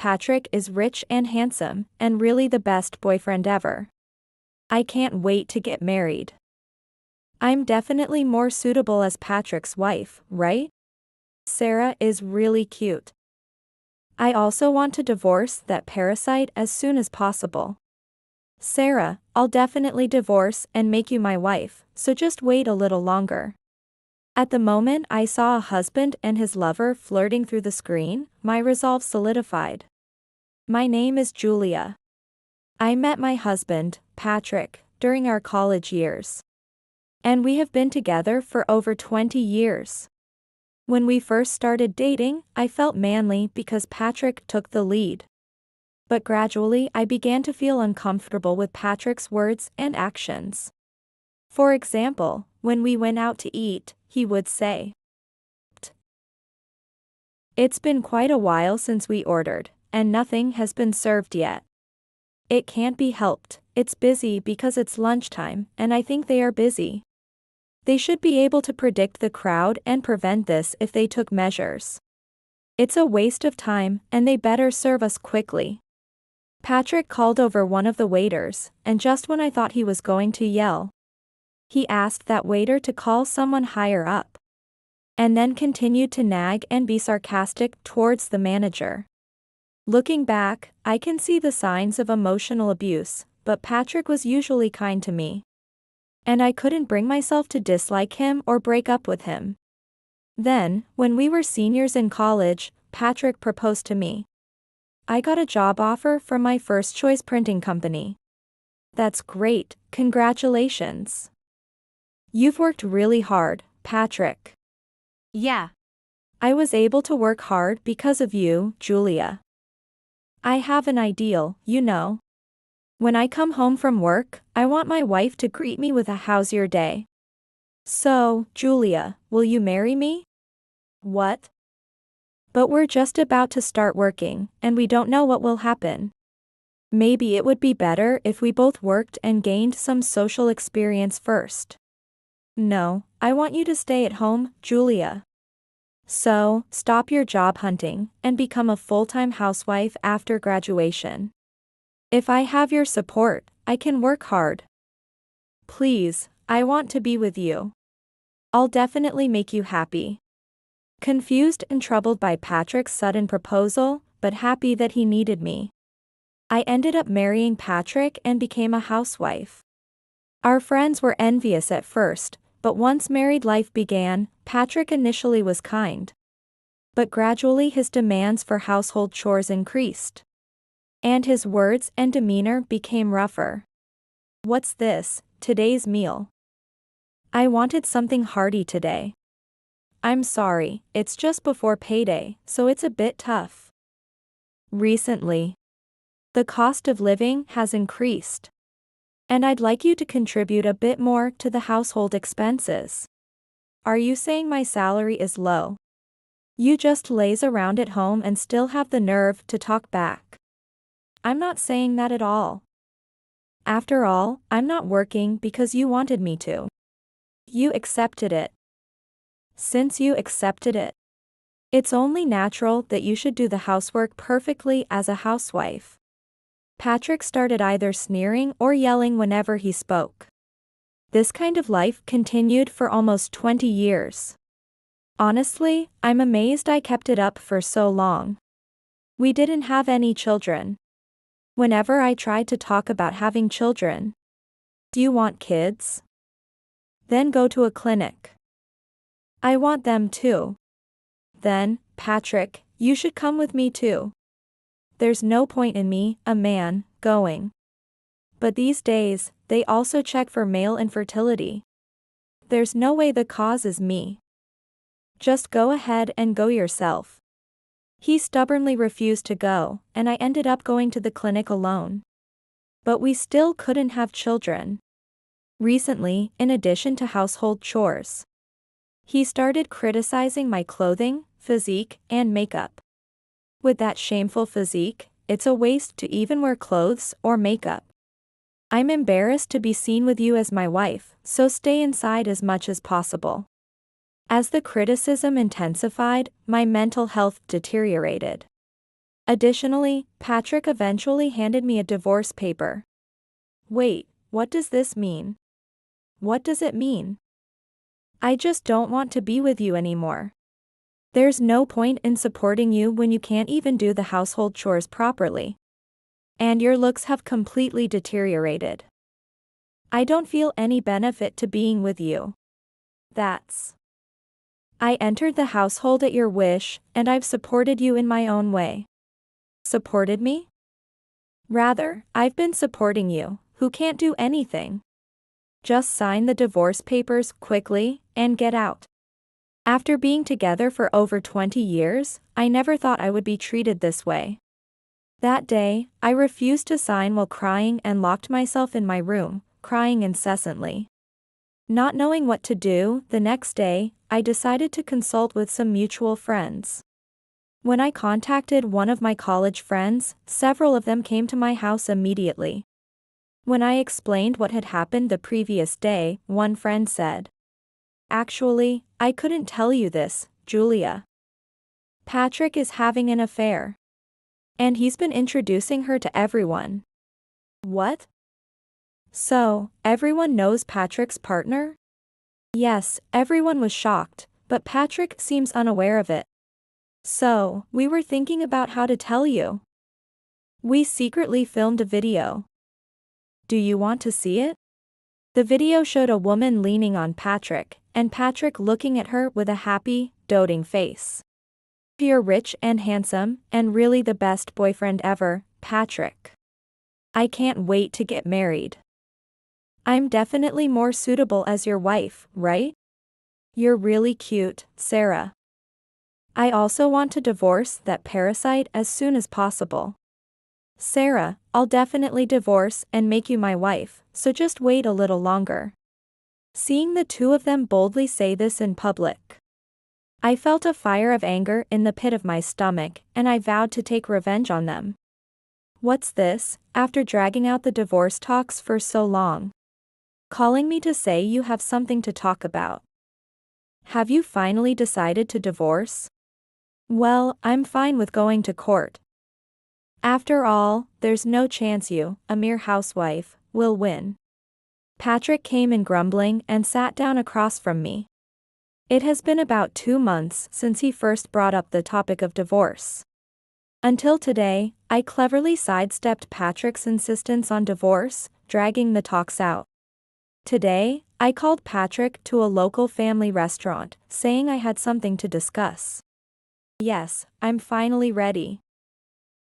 Patrick is rich and handsome, and really the best boyfriend ever. I can't wait to get married. I'm definitely more suitable as Patrick's wife, right? Sarah is really cute. I also want to divorce that parasite as soon as possible. Sarah, I'll definitely divorce and make you my wife, so just wait a little longer. At the moment I saw a husband and his lover flirting through the screen, my resolve solidified. My name is Julia. I met my husband, Patrick, during our college years. And we have been together for over 20 years. When we first started dating, I felt manly because Patrick took the lead. But gradually I began to feel uncomfortable with Patrick's words and actions. For example, when we went out to eat, he would say, "It's been quite a while since we ordered, and nothing has been served yet. It can't be helped, it's busy because it's lunchtime, and I think they are busy. They should be able to predict the crowd and prevent this if they took measures. It's a waste of time, and they better serve us quickly." Patrick called over one of the waiters, and just when I thought he was going to yell, he asked that waiter to call someone higher up. And then continued to nag and be sarcastic towards the manager. Looking back, I can see the signs of emotional abuse, but Patrick was usually kind to me. And I couldn't bring myself to dislike him or break up with him. Then, when we were seniors in college, Patrick proposed to me. I got a job offer from my first choice printing company. That's great, congratulations. You've worked really hard, Patrick. Yeah. I was able to work hard because of you, Julia. I have an ideal, you know. When I come home from work, I want my wife to greet me with a "How's your day?" So, Julia, will you marry me? What? But we're just about to start working, and we don't know what will happen. Maybe it would be better if we both worked and gained some social experience first. No, I want you to stay at home, Julia. So, stop your job hunting, and become a full-time housewife after graduation. If I have your support, I can work hard. Please, I want to be with you. I'll definitely make you happy. Confused and troubled by Patrick's sudden proposal, but happy that he needed me, I ended up marrying Patrick and became a housewife. Our friends were envious at first, but once married life began, Patrick initially was kind. But gradually his demands for household chores increased. And his words and demeanor became rougher. What's this, today's meal? I wanted something hearty today. I'm sorry, it's just before payday, so it's a bit tough. Recently, the cost of living has increased. And I'd like you to contribute a bit more to the household expenses. Are you saying my salary is low? You just laze around at home and still have the nerve to talk back. I'm not saying that at all. After all, I'm not working because you wanted me to. You accepted it. Since you accepted it, it's only natural that you should do the housework perfectly as a housewife. Patrick started either sneering or yelling whenever he spoke. This kind of life continued for almost 20 years. Honestly, I'm amazed I kept it up for so long. We didn't have any children. Whenever I tried to talk about having children, "Do you want kids? Then go to a clinic." "I want them too." "Then, Patrick, you should come with me too." There's no point in me, a man, going. But these days, they also check for male infertility. There's no way the cause is me. Just go ahead and go yourself. He stubbornly refused to go, and I ended up going to the clinic alone. But we still couldn't have children. Recently, in addition to household chores, he started criticizing my clothing, physique, and makeup. With that shameful physique, it's a waste to even wear clothes or makeup. I'm embarrassed to be seen with you as my wife, so stay inside as much as possible. As the criticism intensified, my mental health deteriorated. Additionally, Patrick eventually handed me a divorce paper. Wait, what does this mean? What does it mean? I just don't want to be with you anymore. There's no point in supporting you when you can't even do the household chores properly. And your looks have completely deteriorated. I don't feel any benefit to being with you. I entered the household at your wish, and I've supported you in my own way. Supported me? Rather, I've been supporting you, who can't do anything. Just sign the divorce papers quickly, and get out. After being together for over 20 years, I never thought I would be treated this way. That day, I refused to sign while crying and locked myself in my room, crying incessantly. Not knowing what to do, the next day, I decided to consult with some mutual friends. When I contacted one of my college friends, several of them came to my house immediately. When I explained what had happened the previous day, one friend said, "Actually, I couldn't tell you this, Julia. Patrick is having an affair. And he's been introducing her to everyone." What? So, everyone knows Patrick's partner? Yes, everyone was shocked, but Patrick seems unaware of it. So, we were thinking about how to tell you. We secretly filmed a video. Do you want to see it? The video showed a woman leaning on Patrick, and Patrick looking at her with a happy, doting face. You're rich and handsome, and really the best boyfriend ever, Patrick. I can't wait to get married. I'm definitely more suitable as your wife, right? You're really cute, Sarah. I also want to divorce that parasite as soon as possible. Sarah, I'll definitely divorce and make you my wife, so just wait a little longer. Seeing the two of them boldly say this in public, I felt a fire of anger in the pit of my stomach, and I vowed to take revenge on them. What's this, after dragging out the divorce talks for so long? Calling me to say you have something to talk about. Have you finally decided to divorce? Well, I'm fine with going to court. After all, there's no chance you, a mere housewife, will win. Patrick came in grumbling and sat down across from me. It has been about 2 months since he first brought up the topic of divorce. Until today, I cleverly sidestepped Patrick's insistence on divorce, dragging the talks out. Today, I called Patrick to a local family restaurant, saying I had something to discuss. Yes, I'm finally ready.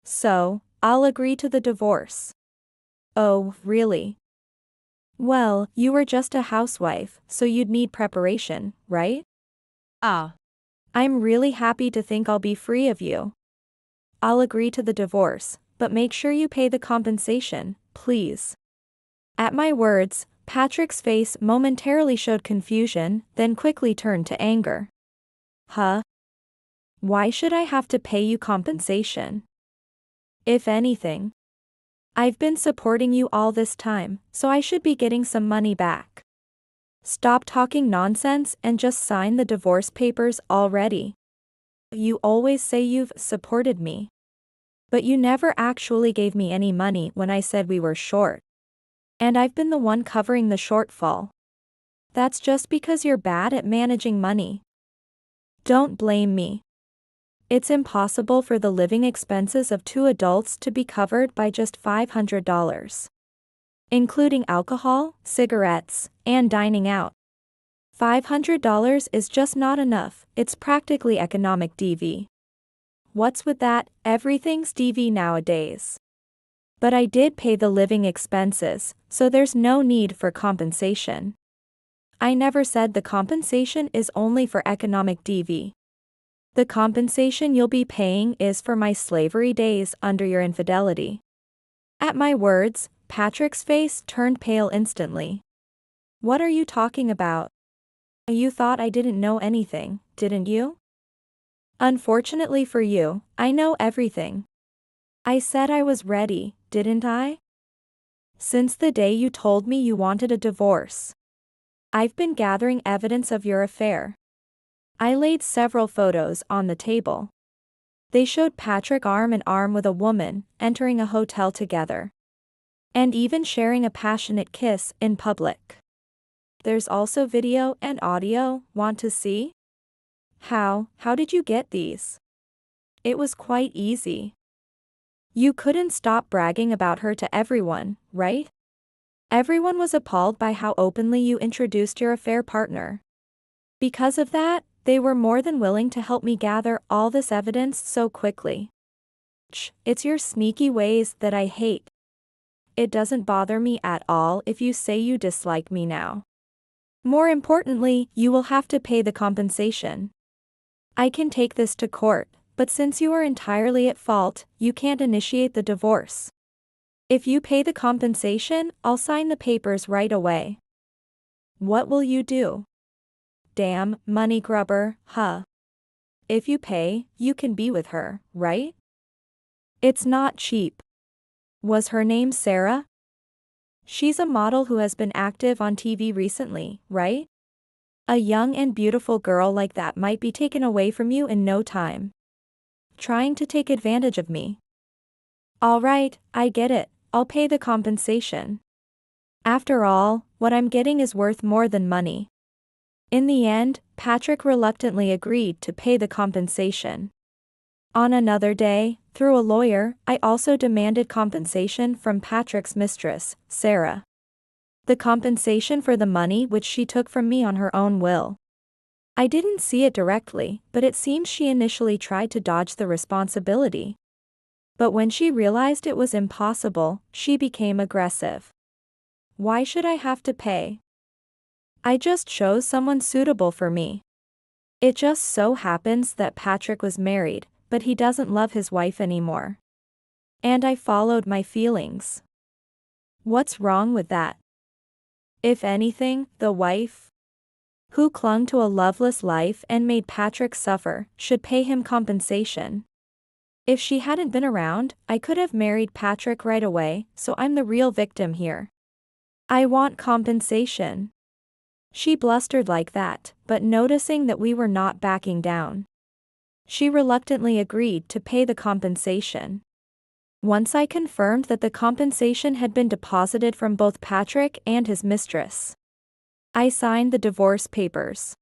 So, I'll agree to the divorce. Oh, really? Well, you were just a housewife, so you'd need preparation, right? I'm really happy to think I'll be free of you. I'll agree to the divorce, but make sure you pay the compensation, please. At my words, Patrick's face momentarily showed confusion, then quickly turned to anger. Huh? Why should I have to pay you compensation? If anything, I've been supporting you all this time, so I should be getting some money back. Stop talking nonsense and just sign the divorce papers already. You always say you've supported me. But you never actually gave me any money when I said we were short. And I've been the one covering the shortfall. That's just because you're bad at managing money. Don't blame me. It's impossible for the living expenses of 2 adults to be covered by just $500. Including alcohol, cigarettes, and dining out. $500 is just not enough, it's practically economic DV. What's with that, everything's DV nowadays. But I did pay the living expenses, so there's no need for compensation. I never said the compensation is only for economic DV. The compensation you'll be paying is for my slavery days under your infidelity. At my words, Patrick's face turned pale instantly. What are you talking about? You thought I didn't know anything, didn't you? Unfortunately for you, I know everything. I said I was ready, didn't I? Since the day you told me you wanted a divorce. I've been gathering evidence of your affair. I laid several photos on the table. They showed Patrick arm in arm with a woman, entering a hotel together. And even sharing a passionate kiss in public. There's also video and audio, want to see? How did you get these? It was quite easy. You couldn't stop bragging about her to everyone, right? Everyone was appalled by how openly you introduced your affair partner. Because of that, they were more than willing to help me gather all this evidence so quickly. It's your sneaky ways that I hate. It doesn't bother me at all if you say you dislike me now. More importantly, you will have to pay the compensation. I can take this to court, but since you are entirely at fault, you can't initiate the divorce. If you pay the compensation, I'll sign the papers right away. What will you do? Damn, money grubber, huh? If you pay, you can be with her, right? It's not cheap. Was her name Sarah? She's a model who has been active on TV recently, right? A young and beautiful girl like that might be taken away from you in no time. Trying to take advantage of me. Alright, I get it, I'll pay the compensation. After all, what I'm getting is worth more than money. In the end, Patrick reluctantly agreed to pay the compensation. On another day, through a lawyer, I also demanded compensation from Patrick's mistress, Sarah. The compensation for the money which she took from me on her own will. I didn't see it directly, but it seems she initially tried to dodge the responsibility. But when she realized it was impossible, she became aggressive. Why should I have to pay? I just chose someone suitable for me. It just so happens that Patrick was married, but he doesn't love his wife anymore. And I followed my feelings. What's wrong with that? If anything, the wife, who clung to a loveless life and made Patrick suffer, should pay him compensation. If she hadn't been around, I could have married Patrick right away, so I'm the real victim here. I want compensation. She blustered like that, but noticing that we were not backing down, she reluctantly agreed to pay the compensation. Once I confirmed that the compensation had been deposited from both Patrick and his mistress, I signed the divorce papers.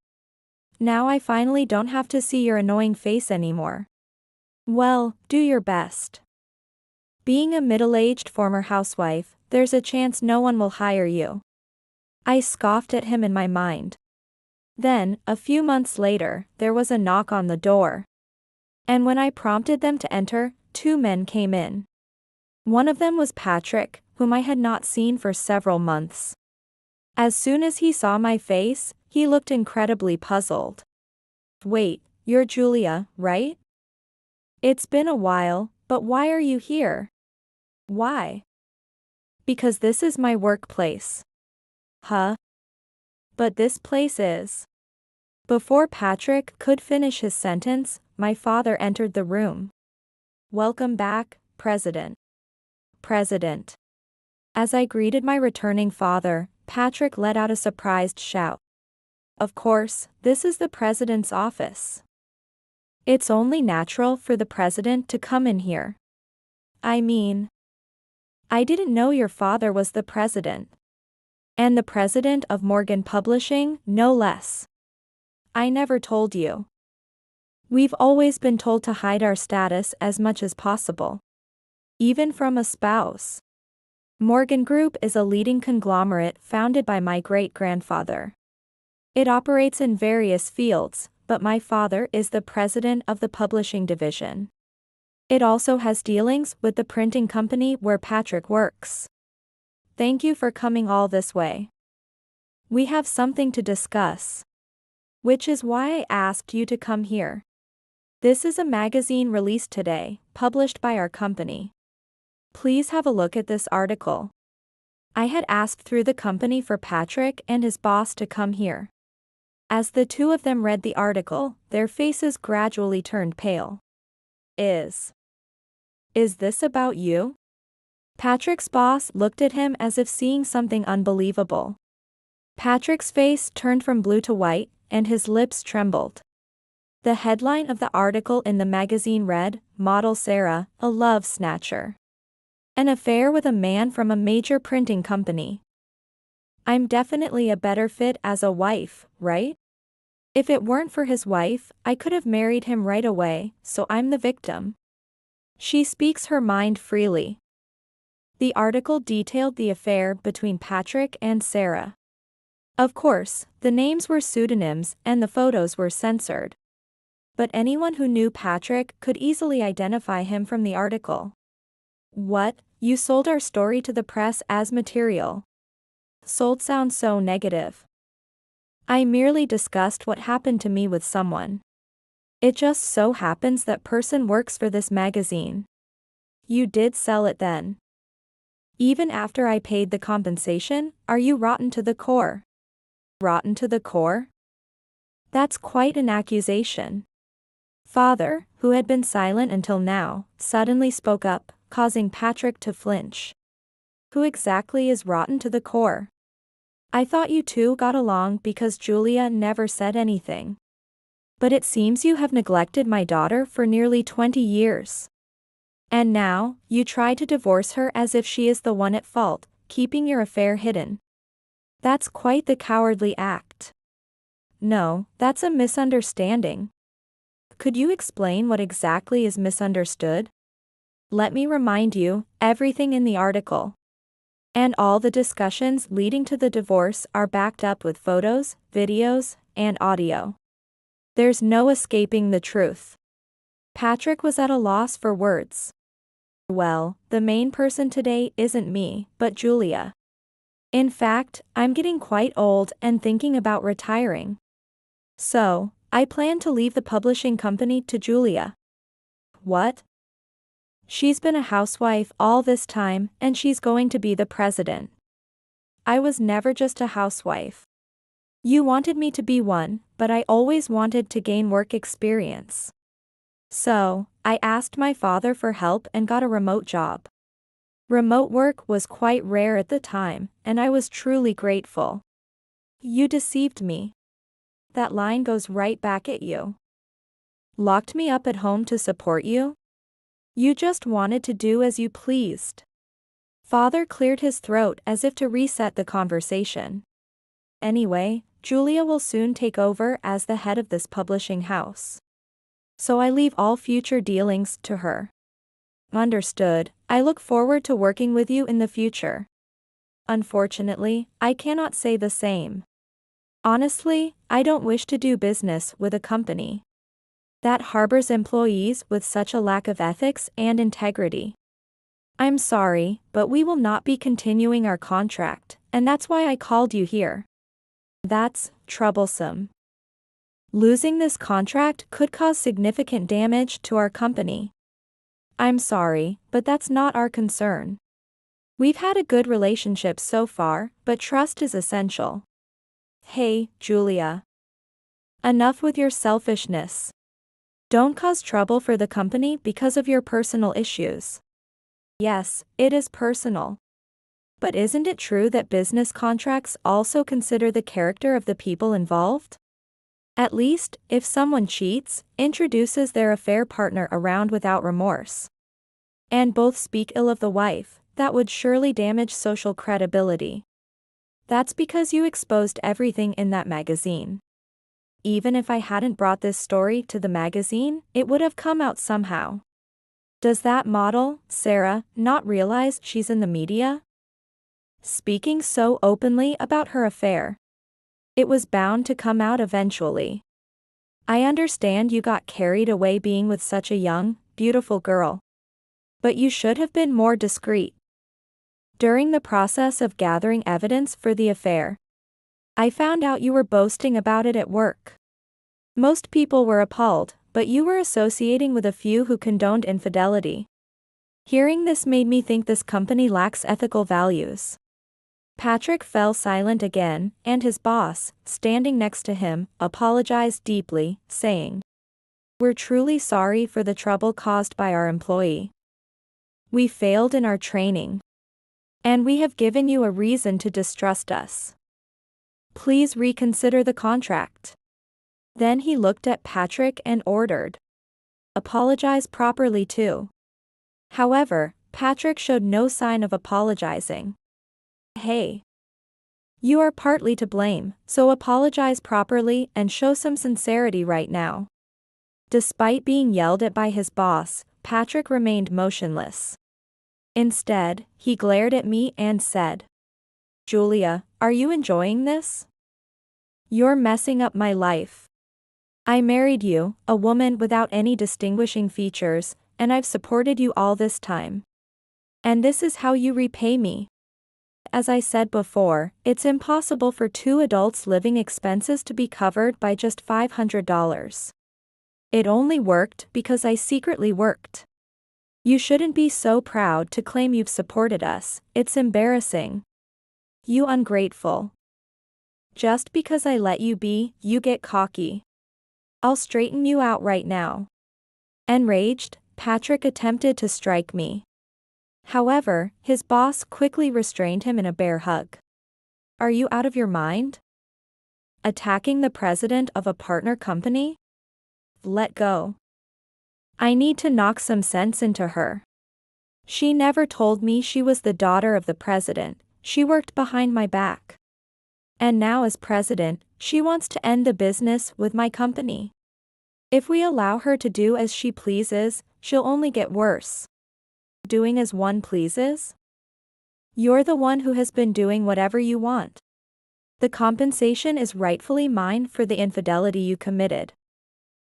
Now I finally don't have to see your annoying face anymore. Well, do your best. Being a middle-aged former housewife, there's a chance no one will hire you. I scoffed at him in my mind. Then, a few months later, there was a knock on the door. And when I prompted them to enter, 2 men came in. One of them was Patrick, whom I had not seen for several months. As soon as he saw my face, he looked incredibly puzzled. Wait, you're Julia, right? It's been a while, but why are you here? Why? Because this is my workplace. Huh? But this place is. Before Patrick could finish his sentence, my father entered the room. Welcome back, President. President. As I greeted my returning father, Patrick let out a surprised shout. Of course, this is the President's office. It's only natural for the President to come in here. I mean, I didn't know your father was the President. And the President of Morgan Publishing, no less. I never told you. We've always been told to hide our status as much as possible. Even from a spouse. Morgan Group is a leading conglomerate founded by my great-grandfather. It operates in various fields, but my father is the president of the publishing division. It also has dealings with the printing company where Patrick works. Thank you for coming all this way. We have something to discuss. Which is why I asked you to come here. This is a magazine released today, published by our company. Please have a look at this article. I had asked through the company for Patrick and his boss to come here. As the 2 of them read the article, their faces gradually turned pale. Is this about you? Patrick's boss looked at him as if seeing something unbelievable. Patrick's face turned from blue to white, and his lips trembled. The headline of the article in the magazine read, "Model Sarah, a love snatcher. An affair with a man from a major printing company. I'm definitely a better fit as a wife, right? If it weren't for his wife, I could have married him right away, so I'm the victim. She speaks her mind freely." The article detailed the affair between Patrick and Sarah. Of course, the names were pseudonyms and the photos were censored. But anyone who knew Patrick could easily identify him from the article. "What, you sold our story to the press as material?" Sold sounds so negative. "I merely discussed what happened to me with someone. It just so happens that person works for this magazine." "You did sell it then? Even after I paid the compensation, are you rotten to the core?" "Rotten to the core? That's quite an accusation." Father, who had been silent until now, suddenly spoke up, causing Patrick to flinch. "Who exactly is rotten to the core? I thought you two got along because Julia never said anything. But it seems you have neglected my daughter for nearly 20 years. And now, you try to divorce her as if she is the one at fault, keeping your affair hidden. That's quite the cowardly act." "No, that's a misunderstanding." "Could you explain what exactly is misunderstood?" "Let me remind you, everything in the article and all the discussions leading to the divorce are backed up with photos, videos, and audio. There's no escaping the truth." Patrick was at a loss for words. "Well, the main person today isn't me, but Julia. In fact, I'm getting quite old and thinking about retiring. So, I plan to leave the publishing company to Julia." "What? She's been a housewife all this time and she's going to be the president." "I was never just a housewife. You wanted me to be one, but I always wanted to gain work experience. So, I asked my father for help and got a remote job. Remote work was quite rare at the time, and I was truly grateful." "You deceived me. That line goes right back at you. Locked me up at home to support you? You just wanted to do as you pleased." Father cleared his throat as if to reset the conversation. "Anyway, Julia will soon take over as the head of this publishing house. So I leave all future dealings to her." "Understood. I look forward to working with you in the future." "Unfortunately, I cannot say the same. Honestly, I don't wish to do business with a company that harbors employees with such a lack of ethics and integrity. I'm sorry, but we will not be continuing our contract, and that's why I called you here." "That's troublesome. Losing this contract could cause significant damage to our company." "I'm sorry, but that's not our concern. We've had a good relationship so far, but trust is essential." "Hey, Julia. Enough with your selfishness. Don't cause trouble for the company because of your personal issues." "Yes, it is personal. But isn't it true that business contracts also consider the character of the people involved? At least, if someone cheats, introduces their affair partner around without remorse, and both speak ill of the wife, that would surely damage social credibility. That's because you exposed everything in that magazine. Even if I hadn't brought this story to the magazine, it would have come out somehow. Does that model, Sarah, not realize she's in the media? Speaking so openly about her affair. It was bound to come out eventually. I understand you got carried away being with such a young, beautiful girl. But you should have been more discreet. During the process of gathering evidence for the affair, I found out you were boasting about it at work. Most people were appalled, but you were associating with a few who condoned infidelity. Hearing this made me think this company lacks ethical values." Patrick fell silent again, and his boss, standing next to him, apologized deeply, saying, "We're truly sorry for the trouble caused by our employee. We failed in our training. And we have given you a reason to distrust us. Please reconsider the contract." Then he looked at Patrick and ordered, "Apologize properly too." However, Patrick showed no sign of apologizing. "Hey. You are partly to blame, so apologize properly and show some sincerity right now." Despite being yelled at by his boss, Patrick remained motionless. Instead, he glared at me and said, "Julia, are you enjoying this? You're messing up my life. I married you, a woman without any distinguishing features, and I've supported you all this time. And this is how you repay me. As I said before, it's impossible for two adults' living expenses to be covered by just $500. It only worked because I secretly worked. You shouldn't be so proud to claim you've supported us, it's embarrassing. You ungrateful. Just because I let you be, you get cocky. I'll straighten you out right now." Enraged, Patrick attempted to strike me. However, his boss quickly restrained him in a bear hug. "Are you out of your mind? Attacking the president of a partner company? Let go. I need to knock some sense into her. She never told me she was the daughter of the president, she worked behind my back. And now as president, she wants to end the business with my company. If we allow her to do as she pleases, she'll only get worse." Doing as one pleases? You're the one who has been doing whatever you want. The compensation is rightfully mine for the infidelity you committed.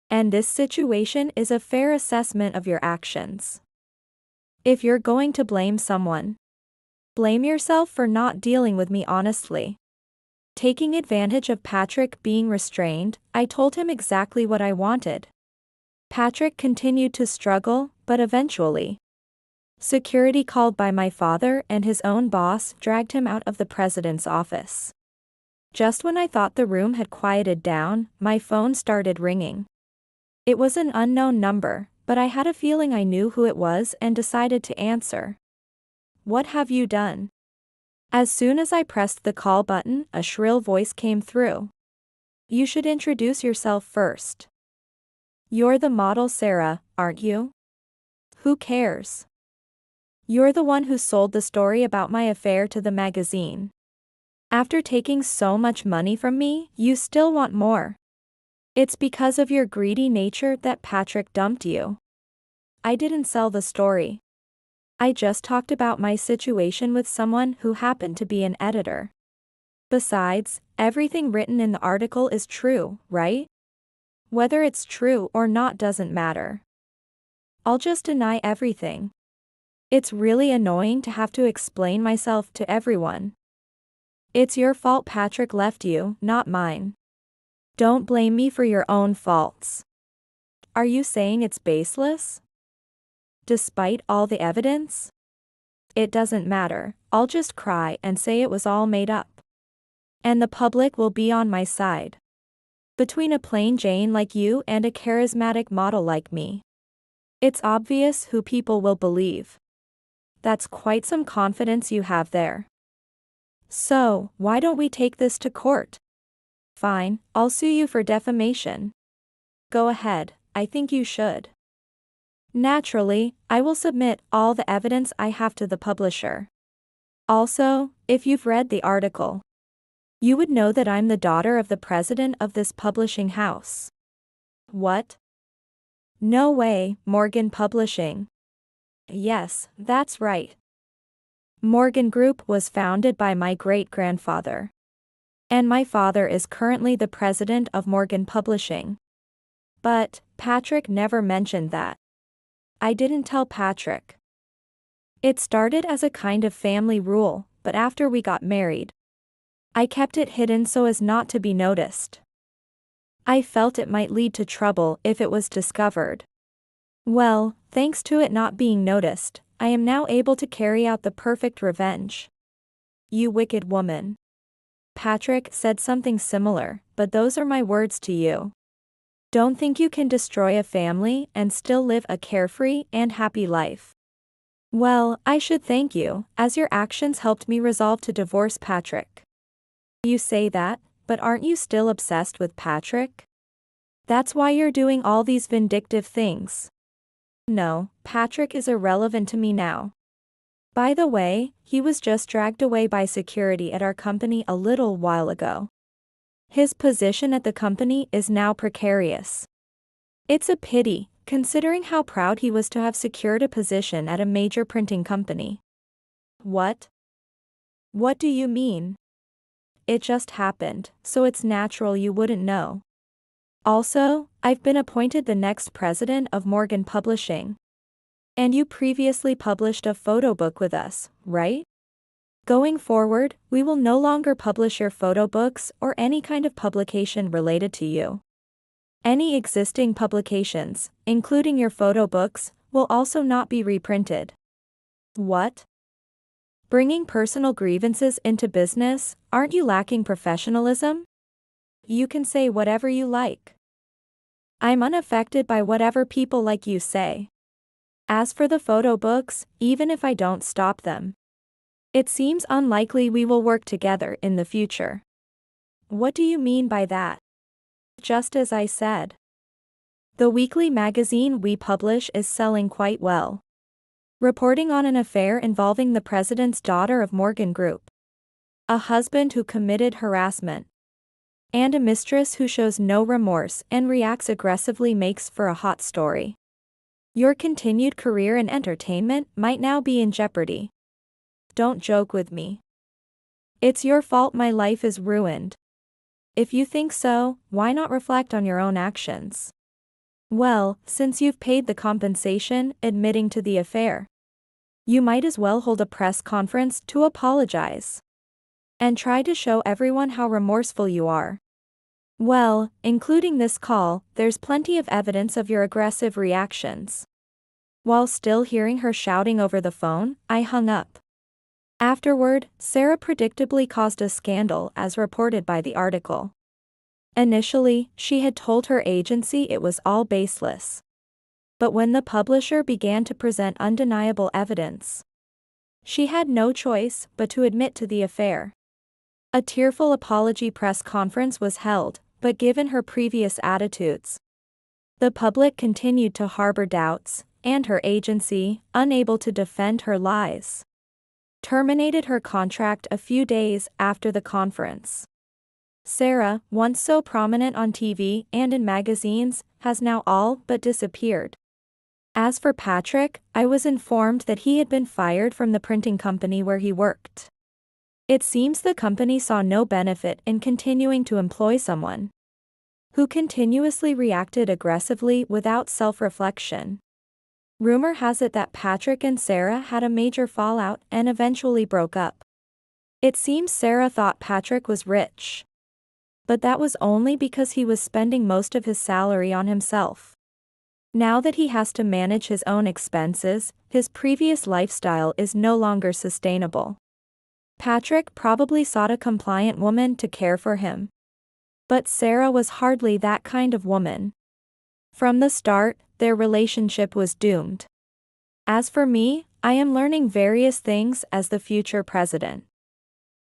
And this situation is a fair assessment of your actions. If you're going to blame someone, blame yourself for not dealing with me honestly. Taking advantage of Patrick being restrained, I told him exactly what I wanted. Patrick continued to struggle, but eventually, security called by my father and his own boss dragged him out of the president's office. Just when I thought the room had quieted down, my phone started ringing. It was an unknown number, but I had a feeling I knew who it was and decided to answer. "What have you done?" As soon as I pressed the call button, a shrill voice came through. "You should introduce yourself first. You're the model Sarah, aren't you? Who cares? You're the one who sold the story about my affair to the magazine. After taking so much money from me, you still want more. It's because of your greedy nature that Patrick dumped you. I didn't sell the story. I just talked about my situation with someone who happened to be an editor. Besides, everything written in the article is true, right? Whether it's true or not doesn't matter. I'll just deny everything. It's really annoying to have to explain myself to everyone. It's your fault Patrick left you, not mine. Don't blame me for your own faults. Are you saying it's baseless? Despite all the evidence? It doesn't matter, I'll just cry and say it was all made up. And the public will be on my side. Between a plain Jane like you and a charismatic model like me, it's obvious who people will believe. That's quite some confidence you have there. So, why don't we take this to court? Fine, I'll sue you for defamation. Go ahead, I think you should. Naturally, I will submit all the evidence I have to the publisher. Also, if you've read the article, you would know that I'm the daughter of the president of this publishing house. What? No way, Morgan Publishing. Yes, that's right. Morgan Group was founded by my great-grandfather. And my father is currently the president of Morgan Publishing. But, Patrick never mentioned that. I didn't tell Patrick. It started as a kind of family rule, but after we got married, I kept it hidden so as not to be noticed. I felt it might lead to trouble if it was discovered. Well, thanks to it not being noticed, I am now able to carry out the perfect revenge. You wicked woman. Patrick said something similar, but those are my words to you. Don't think you can destroy a family and still live a carefree and happy life. Well, I should thank you, as your actions helped me resolve to divorce Patrick. You say that, but aren't you still obsessed with Patrick? That's why you're doing all these vindictive things. No, Patrick is irrelevant to me now. By the way, he was just dragged away by security at our company a little while ago. His position at the company is now precarious. It's a pity, considering how proud he was to have secured a position at a major printing company. What? What do you mean? It just happened, so it's natural you wouldn't know. Also, I've been appointed the next president of Morgan Publishing. And you previously published a photo book with us, right? Going forward, we will no longer publish your photo books or any kind of publication related to you. Any existing publications, including your photo books, will also not be reprinted. What? Bringing personal grievances into business, aren't you lacking professionalism? You can say whatever you like. I'm unaffected by whatever people like you say. As for the photo books, even if I don't stop them, it seems unlikely we will work together in the future. What do you mean by that? Just as I said. The weekly magazine we publish is selling quite well. Reporting on an affair involving the president's daughter of Morgan Group, a husband who committed harassment, and a mistress who shows no remorse and reacts aggressively makes for a hot story. Your continued career in entertainment might now be in jeopardy. Don't joke with me. It's your fault my life is ruined. If you think so, why not reflect on your own actions? Well, since you've paid the compensation, admitting to the affair, you might as well hold a press conference to apologize. And try to show everyone how remorseful you are. Well, including this call, there's plenty of evidence of your aggressive reactions. While still hearing her shouting over the phone, I hung up. Afterward, Sarah predictably caused a scandal as reported by the article. Initially, she had told her agency it was all baseless. But when the publisher began to present undeniable evidence, she had no choice but to admit to the affair. A tearful apology press conference was held, but given her previous attitudes, the public continued to harbor doubts, and her agency, unable to defend her lies, terminated her contract a few days after the conference. Sarah, once so prominent on TV and in magazines, has now all but disappeared. As for Patrick, I was informed that he had been fired from the printing company where he worked. It seems the company saw no benefit in continuing to employ someone who continuously reacted aggressively without self-reflection. Rumor has it that Patrick and Sarah had a major fallout and eventually broke up. It seems Sarah thought Patrick was rich. But that was only because he was spending most of his salary on himself. Now that he has to manage his own expenses, his previous lifestyle is no longer sustainable. Patrick probably sought a compliant woman to care for him. But Sarah was hardly that kind of woman. From the start, their relationship was doomed. As for me, I am learning various things as the future president.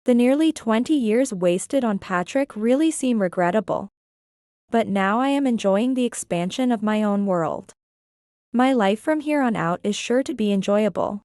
The nearly 20 years wasted on Patrick really seem regrettable. But now I am enjoying the expansion of my own world. My life from here on out is sure to be enjoyable.